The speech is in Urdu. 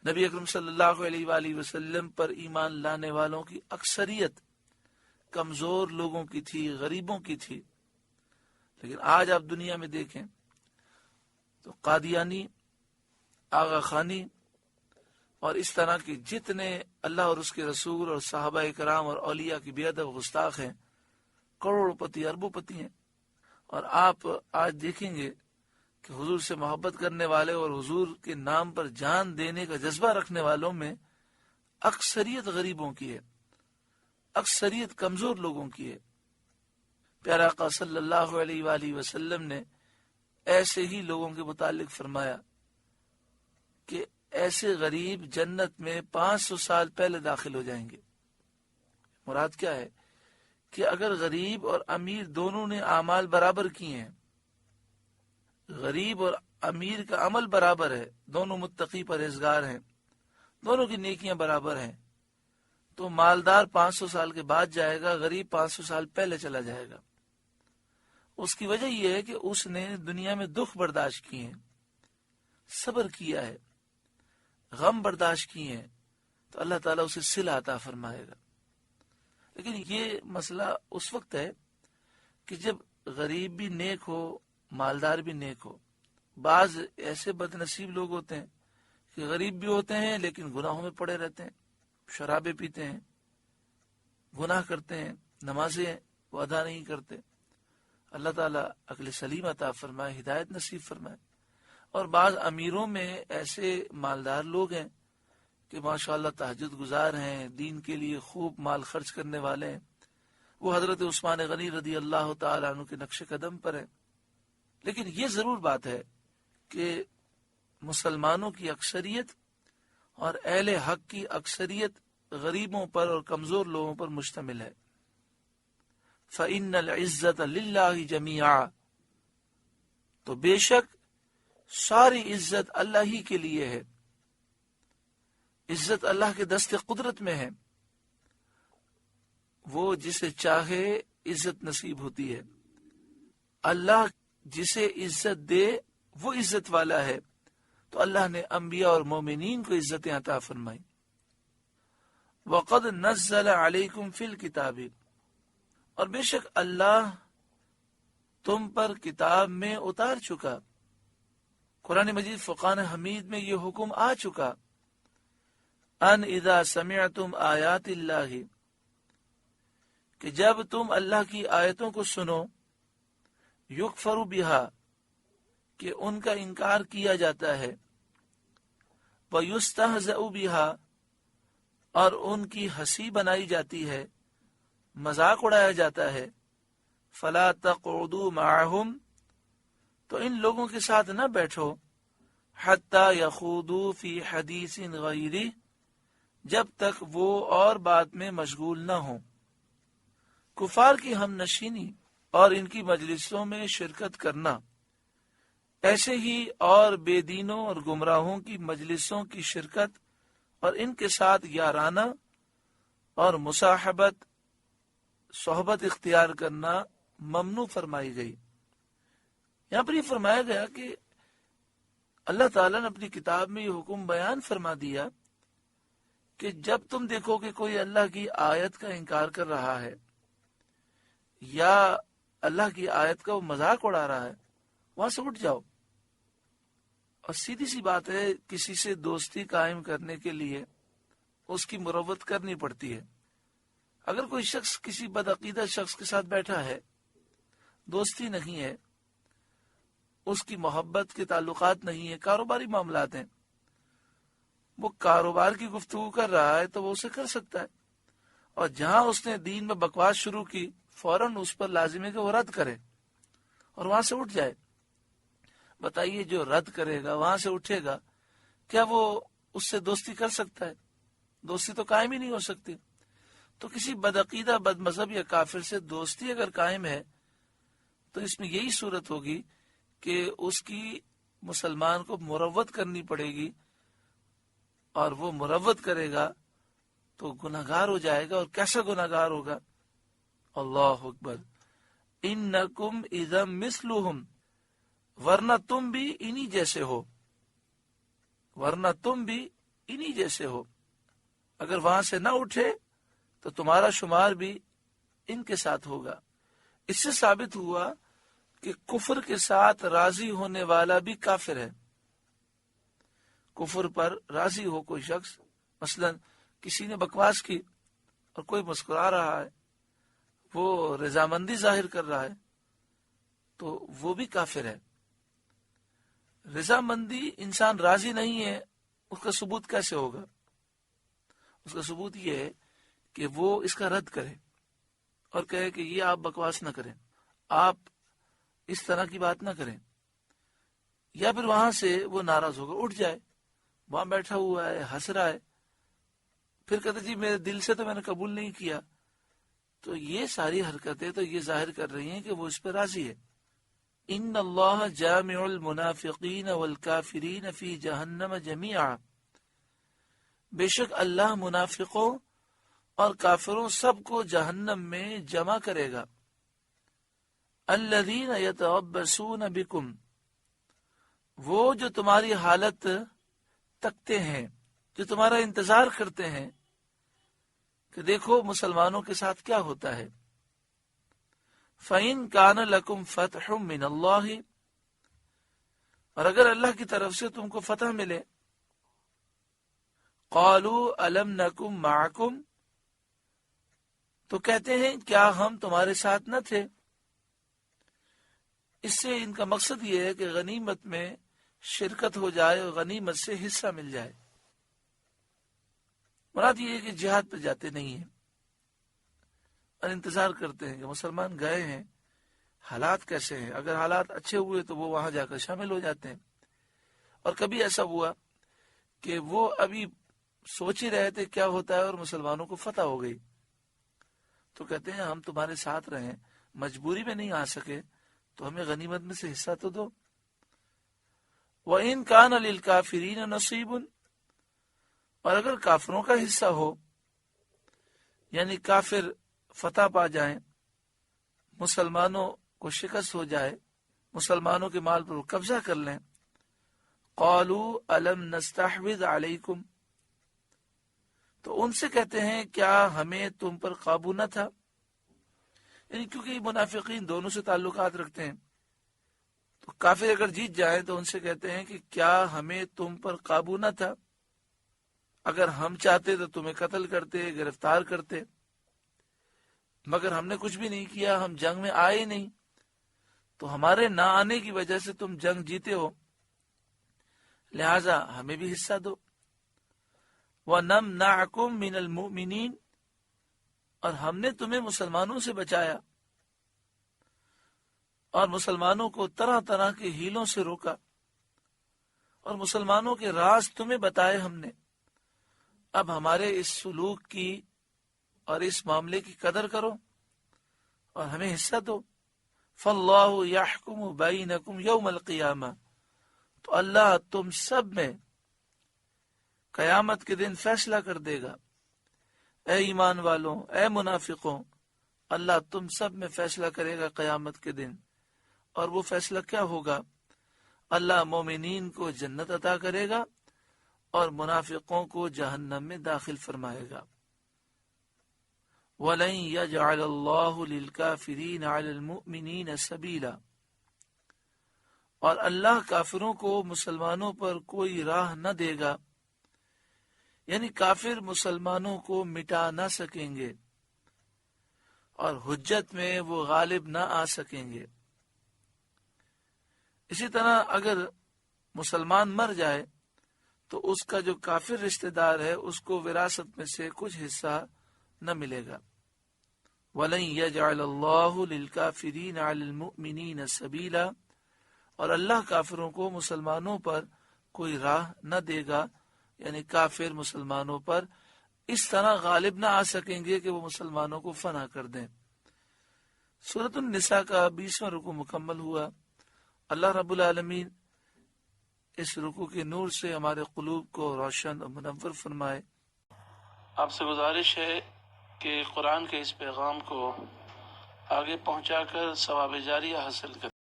نبی اکرم صلی اللہ علیہ وآلہ وسلم پر ایمان لانے والوں کی اکثریت کمزور لوگوں کی تھی، غریبوں کی تھی. لیکن آج آپ دنیا میں دیکھیں تو قادیانی، آغا خانی اور اس طرح کے جتنے اللہ اور اس کے رسول اور صحابہ کرام اور اولیاء کی بے ادب گستاخ ہیں، کروڑ پتی اربوں پتی ہیں. اور آپ آج دیکھیں گے کہ حضور سے محبت کرنے والے اور حضور کے نام پر جان دینے کا جذبہ رکھنے والوں میں اکثریت غریبوں کی ہے، اکثریت کمزور لوگوں کی ہے. پیارا آقا صلی اللہ علیہ وآلہ وسلم نے ایسے ہی لوگوں کے متعلق فرمایا کہ ایسے غریب جنت میں 500 سال پہلے داخل ہو جائیں گے. مراد کیا ہے کہ اگر غریب اور امیر دونوں نے اعمال برابر کیے ہیں، غریب اور امیر کا عمل برابر ہے، دونوں متقی پرہیزگار ہیں، دونوں کی نیکیاں برابر ہیں، تو مالدار 500 سال کے بعد جائے گا، غریب 500 سال پہلے چلا جائے گا. اس کی وجہ یہ ہے کہ اس نے دنیا میں دکھ برداشت کیے ہیں، صبر کیا ہے، غم برداشت کیے ہیں، تو اللہ تعالیٰ اسے صلہ عطا فرمائے گا. لیکن یہ مسئلہ اس وقت ہے کہ جب غریب بھی نیک ہو، مالدار بھی نیک ہو. بعض ایسے بد نصیب لوگ ہوتے ہیں کہ غریب بھی ہوتے ہیں لیکن گناہوں میں پڑے رہتے ہیں، شرابیں پیتے ہیں، گناہ کرتے ہیں، نمازیں وہ ادا نہیں کرتے. اللہ تعالیٰ عقل سلیم عطا فرمائے، ہدایت نصیب فرمائے. اور بعض امیروں میں ایسے مالدار لوگ ہیں کہ ماشاءاللہ تہجد گزار ہیں، دین کے لیے خوب مال خرچ کرنے والے ہیں. وہ حضرت عثمان غنی رضی اللہ تعالیٰ عنہ کے نقش قدم پر ہیں. لیکن یہ ضرور بات ہے کہ مسلمانوں کی اکثریت اور اہل حق کی اکثریت غریبوں پر اور کمزور لوگوں پر مشتمل ہے. فَإِنَّ الْعِزَّةَ لِلَّهِ جَمِيعًا، تو بے شک ساری عزت اللہ ہی کے لیے ہے. عزت اللہ کے دست قدرت میں ہے، وہ جسے چاہے عزت نصیب ہوتی ہے. اللہ جسے عزت دے وہ عزت والا ہے. تو اللہ نے انبیاء اور مومنین کو عزتیں عطا فرمائی. وَقَدْ نَزَّلَ عَلَيْكُمْ فِي الْكِتَابِ، اور بے شک اللہ تم پر کتاب میں اتار چکا. قرآن مجید فرقان حمید میں یہ حکم آ چکا، ان اذا سمعتم آیات اللہ، کہ جب تم اللہ کی آیتوں کو سنو، یکفر بہا، کہ ان کا انکار کیا جاتا ہے، ویستہزأ بہا، اور ان کی ہنسی بنائی جاتی ہے، مذاق اڑایا جاتا ہے، فلا تقعدوا معہم، تو ان لوگوں کے ساتھ نہ بیٹھو، حتی یخوضوا فی حدیث غیرہ، جب تک وہ اور بات میں مشغول نہ ہوں. کفار کی ہم نشینی اور ان کی مجلسوں میں شرکت کرنا، ایسے ہی اور بے دینوں اور گمراہوں کی مجلسوں کی شرکت اور ان کے ساتھ یارانہ اور مصاحبت، صحبت اختیار کرنا ممنوع فرمائی گئی. یہاں پر یہ فرمایا گیا کہ اللہ تعالیٰ نے اپنی کتاب میں یہ حکم بیان فرما دیا کہ جب تم دیکھو کہ کوئی اللہ کی آیت کا انکار کر رہا ہے یا اللہ کی آیت کا وہ مذاق اڑا رہا ہے، وہاں سے اٹھ جاؤ. اور سیدھی سی بات ہے، کسی سے دوستی قائم کرنے کے لیے اس کی مروت کرنی پڑتی ہے. اگر کوئی شخص کسی بدعقیدہ شخص کے ساتھ بیٹھا ہے، دوستی نہیں ہے، اس کی محبت کے تعلقات نہیں ہے، کاروباری معاملات ہیں، وہ کاروبار کی گفتگو کر رہا ہے تو وہ اسے کر سکتا ہے. اور جہاں اس نے دین میں بکواس شروع کی، فوراً اس پر لازم ہے کہ وہ رد کرے اور وہاں سے اٹھ جائے. بتائیے، جو رد کرے گا، وہاں سے اٹھے گا، کیا وہ اس سے دوستی کر سکتا ہے؟ دوستی تو قائم ہی نہیں ہو سکتی. تو کسی بدعقیدہ، بد مذہب یا کافر سے دوستی اگر قائم ہے تو اس میں یہی صورت ہوگی کہ اس کی مسلمان کو مروت کرنی پڑے گی، اور وہ مروت کرے گا تو گناہگار ہو جائے گا. اور کیسا گناہگار ہوگا؟ اللہ اکبر. انکم اذا مثلہم، ورنہ تم بھی انہی جیسے ہو، ورنہ تم بھی انہی جیسے ہو، اگر وہاں سے نہ اٹھے تو تمہارا شمار بھی ان کے ساتھ ہوگا۔ اس سے ثابت ہوا کہ کفر کے ساتھ راضی ہونے والا بھی کافر ہے۔ کفر پر راضی ہو کوئی شخص، مثلا کسی نے بکواس کی اور کوئی مسکرا رہا ہے، وہ رضامندی ظاہر کر رہا ہے، تو وہ بھی کافر ہے۔ رضامندی، انسان راضی نہیں ہے، اس کا ثبوت کیسے ہوگا؟ اس کا ثبوت یہ ہے کہ وہ اس کا رد کرے اور کہے کہ یہ آپ بکواس نہ کریں، آپ اس طرح کی بات نہ کریں، یا پھر وہاں سے وہ ناراض ہو کر اٹھ جائے، وہاں بیٹھا ہوا ہے، ہنس رہا ہے، پھر کہتے جی میرے دل سے تو میں نے قبول نہیں کیا، تو یہ ساری حرکتیں تو یہ ظاہر کر رہی ہیں کہ وہ اس پہ راضی ہے۔ ان اللہ جامع المنافقین والکافرین فی جہنم جمیعا، بے شک اللہ منافقوں اور کافروں سب کو جہنم میں جمع کرے گا۔ الذین یتربصون بکم، وہ جو تمہاری حالت تکتے ہیں، جو تمہارا انتظار کرتے ہیں کہ دیکھو مسلمانوں کے ساتھ کیا ہوتا ہے۔ فَإِن كَانَ لَكُمْ فَتْحٌ مِّنَ اللَّهِ، اور اگر اللہ کی طرف سے تم کو فتح ملے، قَالُوا أَلَمْ نَكُمْ مَعَكُمْ، تو کہتے ہیں کیا ہم تمہارے ساتھ نہ تھے؟ اس سے ان کا مقصد یہ ہے کہ غنیمت میں شرکت ہو جائے اور غنیمت سے حصہ مل جائے۔ مراد یہ ہے کہ جہاد پہ جاتے نہیں ہیں اور انتظار کرتے ہیں کہ مسلمان گئے ہیں، حالات کیسے ہیں، اگر حالات اچھے ہوئے تو وہ وہاں جا کر شامل ہو جاتے ہیں، اور کبھی ایسا ہوا کہ وہ ابھی سوچ ہی رہے تھے کیا ہوتا ہے اور مسلمانوں کو فتح ہو گئی، تو کہتے ہیں ہم تمہارے ساتھ رہیں، مجبوری میں نہیں آ سکے تو ہمیں غنیمت میں سے حصہ تو دو۔ وَإِن كَانَ لِلْكَافِرِينَ نَصِيبٌ، اور اگر کافروں کا حصہ ہو، یعنی کافر فتح پا جائیں، مسلمانوں کو شکست ہو جائے، مسلمانوں کے مال پر قبضہ کر لیں، قَالُوا أَلَمْ نَسْتَحْوِذْ عَلَيْكُمْ، تو ان سے کہتے ہیں کیا ہمیں تم پر قابو نہ تھا؟ یعنی کیونکہ یہ منافقین دونوں سے تعلقات رکھتے ہیں، تو کافر اگر جیت جائیں تو ان سے کہتے ہیں کہ کیا ہمیں تم پر قابو نہ تھا؟ اگر ہم چاہتے تو تمہیں قتل کرتے، گرفتار کرتے، مگر ہم نے کچھ بھی نہیں کیا، ہم جنگ میں آئے نہیں، تو ہمارے نہ آنے کی وجہ سے تم جنگ جیتے ہو، لہذا ہمیں بھی حصہ دو۔ وَنَمْنَعْكُمْ مِنَ الْمُؤْمِنِينَ، اور ہم نے تمہیں مسلمانوں سے بچایا اور مسلمانوں کو طرح طرح کے ہیلوں سے روکا، اور مسلمانوں کے راز تمہیں بتائے ہم نے، اب ہمارے اس سلوک کی اور اس معاملے کی قدر کرو اور ہمیں حصہ دو۔ فَاللَّهُ يَحْكُمُ بَيْنَكُمْ يَوْمَ الْقِيَامَةِ، تو اللہ تم سب میں قیامت کے دن فیصلہ کر دے گا۔ اے ایمان والوں، اے منافقوں، اللہ تم سب میں فیصلہ کرے گا قیامت کے دن، اور وہ فیصلہ کیا ہوگا؟ اللہ مومنین کو جنت عطا کرے گا اور منافقوں کو جہنم میں داخل فرمائے گا۔ وَلَن يَجْعَلَ اللَّهُ لِلْكَافِرِينَ عَلَى الْمُؤْمِنِينَ سَبِيلًا، اور اللہ کافروں کو مسلمانوں پر کوئی راہ نہ دے گا، یعنی کافر مسلمانوں کو مٹا نہ سکیں گے اور حجت میں وہ غالب نہ آ سکیں گے۔ اسی طرح اگر مسلمان مر جائے تو اس کا جو کافر رشتہ دار ہے اس کو وراثت میں سے کچھ حصہ نہ ملے گا۔ وَلَن يَجْعَلَ اللَّهُ لِلْكَافِرِينَ عَلَى الْمُؤْمِنِينَ سَبِيلًا، اور اللہ کافروں کو مسلمانوں پر کوئی راہ نہ دے گا، یعنی کافر مسلمانوں پر اس طرح غالب نہ آ سکیں گے کہ وہ مسلمانوں کو فنا کر دیں۔ سورۃ النساء کا 20واں رکوع مکمل ہوا۔ اللہ رب العالمین اس رکوع کے نور سے ہمارے قلوب کو روشن اور منور فرمائے۔ آپ سے گزارش ہے کہ قرآن کے اس پیغام کو آگے پہنچا کر ثواب جاریہ حاصل کریں۔